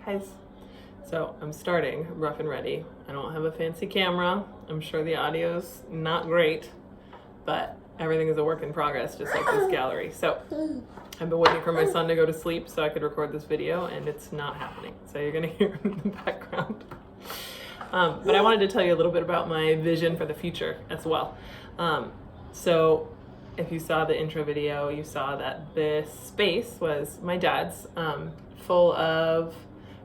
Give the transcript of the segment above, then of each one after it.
Guys, so I'm starting rough and ready. I don't have a fancy camera. I'm sure the audio's not great, but everything is a work in progress, just like this gallery. So I've been waiting for my son to go to sleep so I could record this video, and it's not happening. So you're gonna hear him in the background. But I wanted to tell you a little bit about my vision for the future as well. So if you saw the intro video, you saw that this space was my dad's, full of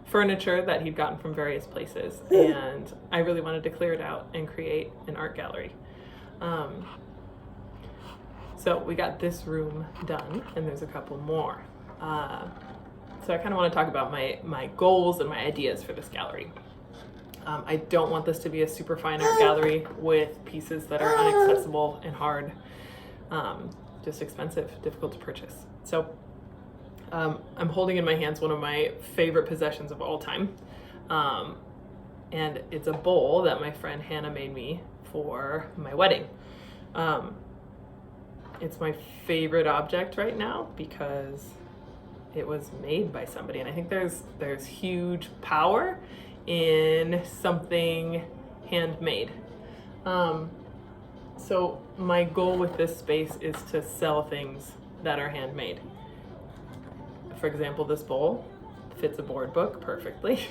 furniture that he'd gotten from various places. And I really wanted to clear it out and create an art gallery. So we got this room done, and there's a couple more. So I kind of want to talk about my goals and my ideas for this gallery. I don't want this to be a super fine art gallery with pieces that are inaccessible and hard, just expensive, difficult to purchase. So I'm holding in my hands one of my favorite possessions of all time. And it's a bowl that my friend Hannah made me for my wedding. It's my favorite object right now because it was made by somebody, and I think there's huge power in something handmade. So my goal with this space is to sell things that are handmade. For example, this bowl fits a board book perfectly.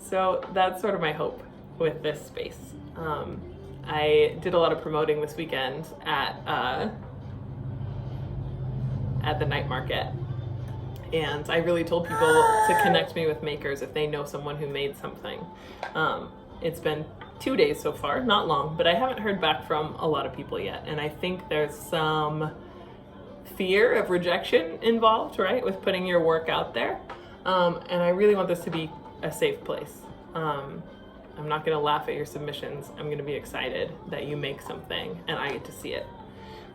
So that's sort of my hope with this space. I did a lot of promoting this weekend at the night market, and I really told people to connect me with makers if they know someone who made something. It's been 2 days so far, not long, but I haven't heard back from a lot of people yet, and I think there's some fear of rejection involved, right, with putting your work out there. And I really want this to be a safe place. I'm not gonna laugh at your submissions. I'm gonna be excited that you make something and I get to see it.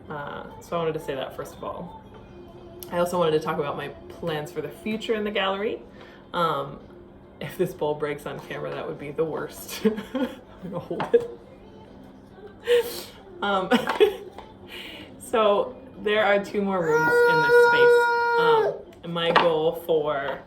So I wanted to say that first of all. I also wanted to talk about my plans for the future in the gallery. If this bowl breaks on camera, that would be the worst. I'm gonna hold it. So there are 2 more rooms in this space. My goal for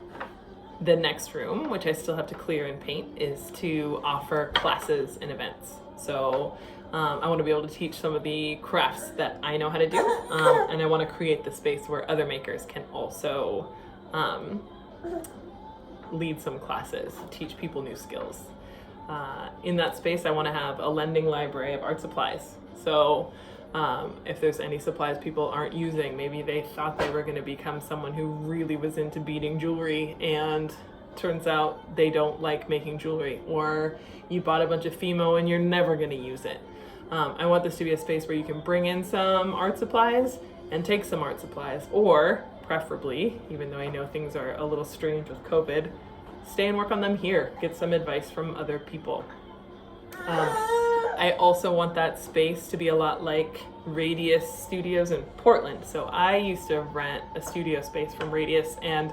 the next room, which I still have to clear and paint, is to offer classes and events. So I want to be able to teach some of the crafts that I know how to do, and I want to create the space where other makers can also lead some classes, teach people new skills. In that space, I want to have a lending library of art supplies. So if there's any supplies people aren't using, maybe they thought they were going to become someone who really was into beading jewelry, and turns out they don't like making jewelry, or you bought a bunch of Fimo and you're never going to use it. I want this to be a space where you can bring in some art supplies and take some art supplies, or preferably, even though I know things are a little strange with COVID, stay and work on them here, get some advice from other people. I also want that space to be a lot like Radius Studios in Portland. So I used to rent a studio space from Radius, and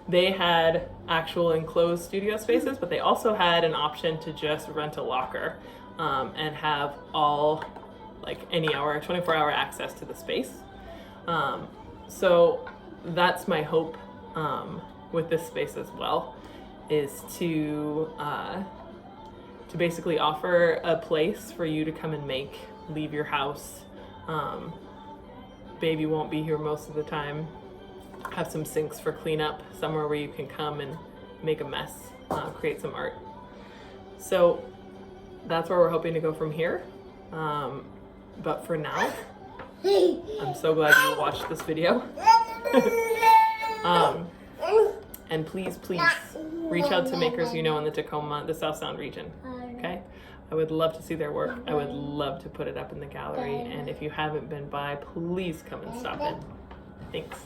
they had actual enclosed studio spaces, but they also had an option to just rent a locker and have all, like, any hour, 24-hour access to the space. So that's my hope with this space as well, is to basically offer a place for you to come and leave your house. Baby won't be here most of the time. Have some sinks for cleanup, somewhere where you can come and make a mess, create some art. So that's where we're hoping to go from here. But for now, I'm so glad you watched this video. And please reach out to makers you know in the Tacoma, the South Sound region, okay? I would love to see their work. I would love to put it up in the gallery. And if you haven't been by, please come and stop in. Thanks.